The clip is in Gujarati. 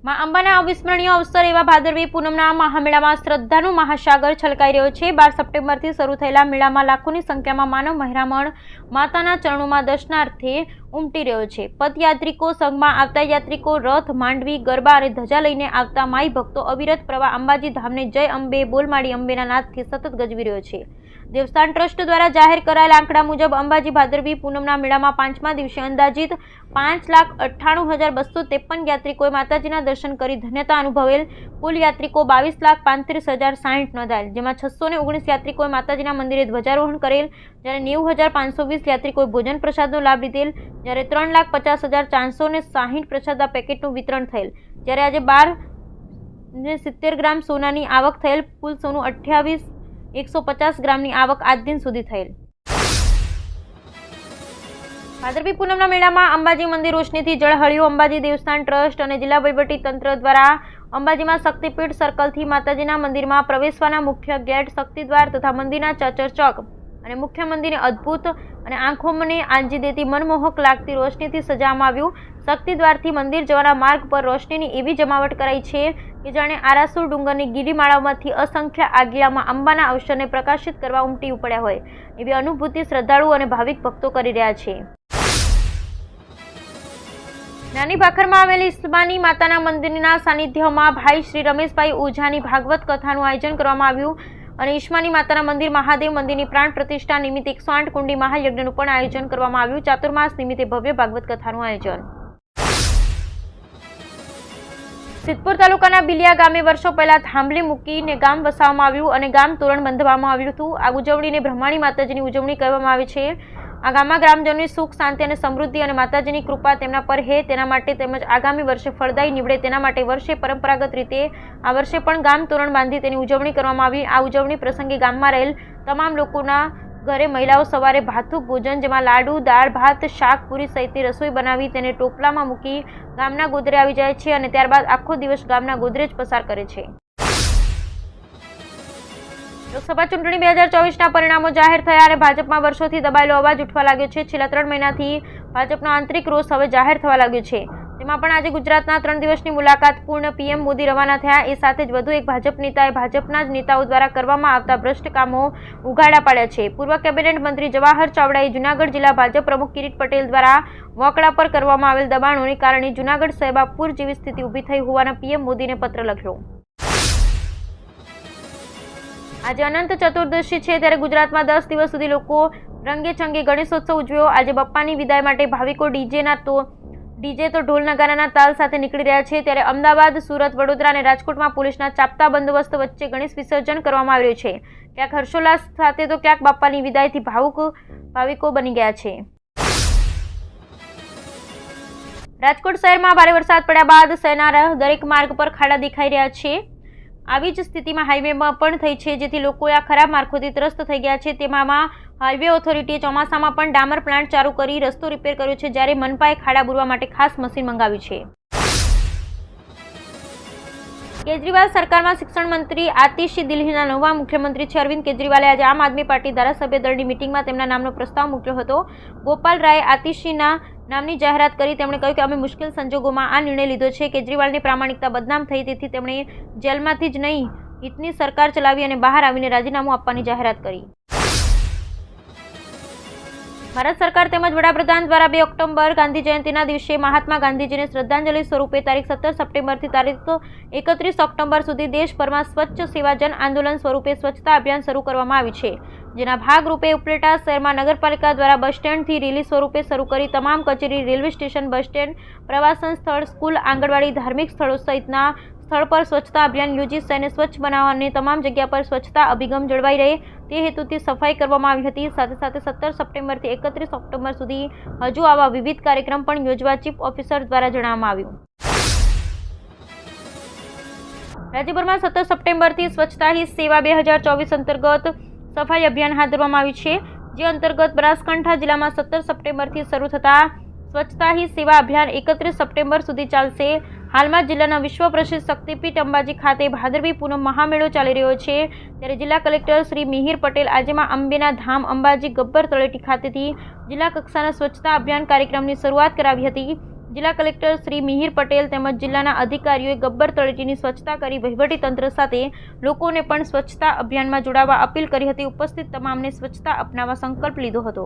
માં અંબાના અવિસ્મરણીય અવસર એવા ભાદરવી પૂનમના મહામેળામાં શ્રદ્ધાનું મહાસાગર છલકાઈ રહ્યો છે। 12 સપ્ટેમ્બરથી શરૂ થયેલા મેળામાં લાખોની સંખ્યામાં માનવ મહેરામણ માતાના ચરણોમાં દર્શનાર્થે ઉમટી રહ્યો છે। પદયાત્રિકો, સંઘમાં આવતા યાત્રિકો, રથ, માંડવી, ગરબા અને ધજા લઈને આવતા માઈ ભક્તો અવિરત પ્રવાહ અંબાજી ધામને જય અંબે બોલમાળી અંબેના નાદથી સતત ગજવી રહ્યો છે। દેવસ્થાન ટ્રસ્ટ દ્વારા જાહેર કરાયેલા આંકડા મુજબ અંબાજી ભાદરવી પૂનમના મેળામાં 5મા દિવસે અંદાજિત 5,98,253 યાત્રિકોએ માતાજીના દર્શન કરી ધન્યતા અનુભવેલ। કુલ યાત્રિકો 22,35,060 નોંધાયેલ, જેમાં 619 યાત્રિકોએ માતાજીના મંદિરે ધ્વજારોહણ કરેલ, જ્યારે 90,520 યાત્રિકોએ ભોજન પ્રસાદનો લાભ લીધેલ, જ્યારે 3,50,460 પ્રસાદના પેકેટનું વિતરણ થયેલ, જ્યારે આજે 1270 ગ્રામ સોનાની આવક થયેલ। કુલ સોનું 28,150 ગ્રામની આવક આજ દિન સુધી થયેલ। ભાદરવી પૂનમના મેળામાં અંબાજી મંદિર રોશનીથી ઝળહળ્યું। અંબાજી દેવસ્થાન ટ્રસ્ટ અને જિલ્લા વહીવટી તંત્ર દ્વારા અંબાજીમાં શક્તિપીઠ સર્કલથી માતાજીના મંદિરમાં પ્રવેશવાના મુખ્ય ગેટ, શક્તિદ્વાર તથા મંદિરના ચાચર ચોક અને મુખ્ય મંદિરને અદ્ભુત અને આંખોને આંજી દેતી મનમોહક લાગતી રોશનીથી સજાવવામાં આવ્યું। શક્તિદ્વારથી મંદિર જવાના માર્ગ પર રોશનીની એવી જમાવટ કરાઈ છે કે જાણે આરાસુર ડુંગરની ગિરિમાળામાંથી અસંખ્ય આગિયામાં અંબાના અવસરને પ્રકાશિત કરવા ઉમટી પડ્યા હોય એવી અનુભૂતિ શ્રદ્ધાળુઓ અને ભાવિક ભક્તો કરી રહ્યા છે। નાની ભાખરમાં આવેલી ઈસ્માની માતાના મંદિરના સાનિધ્યમાં ભાઈ શ્રી રમેશભાઈ ઓઝાની ભાગવત કથાનું આયોજન કરવામાં આવ્યું અને ઈસ્માની માતાના મંદિર મહાદેવ મંદિરની પ્રાણ પ્રતિષ્ઠા નિમિત્તે 108 કુંડી મહાયજ્ઞનું પણ આયોજન કરવામાં આવ્યું। ચાતુર્માસ નિમિત્તે ભવ્ય ભાગવત કથાનું આયોજન। સિદ્ધપુર તાલુકાના બિલિયા ગામે વર્ષો પહેલા થાંભલી મૂકીને ગામ વસાવવામાં આવ્યું અને ગામ તોરણ બંધવામાં આવ્યું હતું। આ ઉજવણીને બ્રહ્માણી માતાજીની ઉજવણી કહેવામાં આવે છે। આ ગામમાં ગ્રામજનોની સુખ, શાંતિ અને સમૃદ્ધિ અને માતાજીની કૃપા તેમના પર હે તેના માટે તેમજ આગામી વર્ષે ફળદાયી નીવડે તેના માટે વર્ષે પરંપરાગત રીતે આ વર્ષે પણ ગામ તોરણ બાંધી તેની ઉજવણી કરવામાં આવી। આ ઉજવણી પ્રસંગે ગામમાં રહેલ તમામ લોકોના ઘરે મહિલાઓ સવારે ભાથું ભોજન, જેમાં લાડુ, દાળ, ભાત, શાક, પૂરી સહિતની રસોઈ બનાવી તેને ટોપલામાં મૂકી ગામના ગોદરે આવી જાય છે અને ત્યારબાદ આખો દિવસ ગામના ગોદરે જ પસાર કરે છે। લોકસભા ચૂંટણી 2024ના પરિણામો જાહેર થયા અને ભાજપમાં વર્ષોથી દબાયેલો અવાજ ઉઠવા લાગ્યો છે। છેલ્લા 3 મહિનાથી ભાજપનો આંતરિક રોષ હવે જાહેર થવા લાગ્યો છે। તેમાં પણ આજે ગુજરાતના 3 દિવસની મુલાકાત પૂર્ણ પીએમ મોદી રવાના થયા। એ સાથે જ વધુ એક ભાજપ નેતાએ ભાજપના જ નેતાઓ દ્વારા કરવામાં આવતા ભ્રષ્ટ કામો ઉઘાડા પાડ્યા છે। પૂર્વ કેબિનેટ મંત્રી જવાહર ચાવડાએ જૂનાગઢ જિલ્લા ભાજપ પ્રમુખ કિરીટ પટેલ દ્વારા વોકડા પર કરવામાં આવેલ દબાણોને કારણે જૂનાગઢ સાહેબા પૂર જેવી સ્થિતિ ઊભી થઈ હોવાના પીએમ મોદીને પત્ર લખ્યો। આજે અનંત ચતુર્દશી છે, ત્યારે ગુજરાતમાં 10 દિવસ સુધી લોકો રંગે ચંગે ગણેશોત્સવ ઉજવ્યો। આજે બપ્પાની વિદાય માટે ભાવિકો ડીજે તો ઢોલ નગારાના તાલ સાથે નીકળી રહ્યા છે। ત્યારે અમદાવાદ, સુરત, વડોદરા અને રાજકોટમાં પોલીસના ચાપતા બંદોબસ્ત વચ્ચે ગણેશ વિસર્જન કરવામાં આવી રહ્યું છે। ક્યાંક હર્ષોલ્લાસ સાથે તો ક્યાંક બાપ્પાની વિદાયથી ભાવિકો બની ગયા છે। રાજકોટ શહેરમાં ભારે વરસાદ પડ્યા બાદ શહેરના દરેક માર્ગ પર ખાડા દેખાઈ રહ્યા છે। આવી જ સ્થિતિમાં હાઈવેમાં પણ થઈ છે, જેથી લોકો આ ખરાબ માર્ગોથી ત્રસ્ત થઈ ગયા છે। તેમાં હાઈવે ઓથોરિટીએ ચોમાસામાં પણ ડામર પ્લાન્ટ ચાલુ કરી રસ્તો રિપેર કર્યો છે, જ્યારે મનપાએ ખાડા બુરવા માટે ખાસ મશીન મંગાવ્યું છે। કેજરીવાલ સરકારમાં શિક્ષણ મંત્રી આતિશી દિલ્હીના નવા મુખ્યમંત્રી છે। અરવિંદ કેજરીવાલે આજે આમ આદમી પાર્ટી ધારાસભ્ય દળની મિટિંગમાં તેમના નામનો પ્રસ્તાવ મૂક્યો હતો। ગોપાલ રાયે આતિશીના નામની જાહેરાત કરી તેમણે કહ્યું કે અમે મુશ્કેલ સંજોગોમાં આ નિર્ણય લીધો છે। કેજરીવાલની પ્રામાણિકતા બદનામ થઈ, તેથી તેમણે જેલમાંથી જ નહીં હિતની સરકાર ચલાવી અને બહાર આવીને રાજીનામું આપવાની જાહેરાત કરી। ભારત સરકાર તેમજ વડાપ્રધાન દ્વારા 2 ઓક્ટોબર ગાંધી જયંતિના દિવસે મહાત્મા ગાંધીજીને શ્રદ્ધાંજલિ સ્વરૂપે તારીખ 17 સપ્ટેમ્બરથી તારીખ 31 ઓક્ટોબર સુધી દેશભરમાં સ્વચ્છ સેવા જન આંદોલન સ્વરૂપે સ્વચ્છતા અભિયાન શરૂ કરવામાં આવ્યું છે। જેના ભાગરૂપે ઉપલેટા શહેરમાં નગરપાલિકા દ્વારા બસ સ્ટેન્ડથી રેલી સ્વરૂપે શરૂ કરી તમામ કચેરી, રેલવે સ્ટેશન, બસ સ્ટેન્ડ, પ્રવાસન સ્થળ, સ્કૂલ, આંગણવાડી, ધાર્મિક સ્થળો સહિતના સ્થળ પર સ્વચ્છતા અભિયાન યોજી શહેરને સ્વચ્છ બનાવવા અને તમામ જગ્યા પર સ્વચ્છતા અભિગમ જળવાઈ રહે તે હેતુથી સફાઈ કરવામાં આવી હતી। સાથે સાથે 17 સપ્ટેમ્બરથી 31 ઓક્ટોબર સુધી હજુ આવા વિવિધ કાર્યક્રમ પણ યોજવા ચીફ ઓફિસર દ્વારા જણાવવામાં આવ્યું। રાજ્યભરમાં 17 સપ્ટેમ્બરથી સ્વચ્છતા હી સેવા 2024 અંતર્ગત સફાઈ અભિયાન હાથ ધરવામાં આવ્યું છે, જે અંતર્ગત બનાસકાંઠા જિલ્લામાં 17 સપ્ટેમ્બરથી શરૂ થતા સ્વચ્છતા હી સેવા અભિયાન 31 સપ્ટેમ્બર સુધી ચાલશે। હાલમાં જિલ્લાના વિશ્વ પ્રસિદ્ધ શક્તિપીઠ અંબાજી ખાતે ભાદરવી પૂનમ મહામેળો ચાલી રહ્યો છે, ત્યારે જિલ્લા કલેક્ટર શ્રી મિહિર પટેલ આજે માં અંબેના ધામ અંબાજી ગબ્બર તળેટી ખાતેથી જિલ્લા કક્ષાના સ્વચ્છતા અભિયાન કાર્યક્રમની શરૂઆત કરાવી હતી। જિલ્લા કલેક્ટર શ્રી મિહિર પટેલ તેમજ જિલ્લાના અધિકારીઓએ ગબ્બર તળેટીની સ્વચ્છતા કરી વહીવટીતંત્ર સાથે લોકોને પણ સ્વચ્છતા અભિયાનમાં જોડાવા અપીલ કરી હતી. ઉપસ્થિત તમામને સ્વચ્છતા અપનાવવા સંકલ્પ લીધો હતો.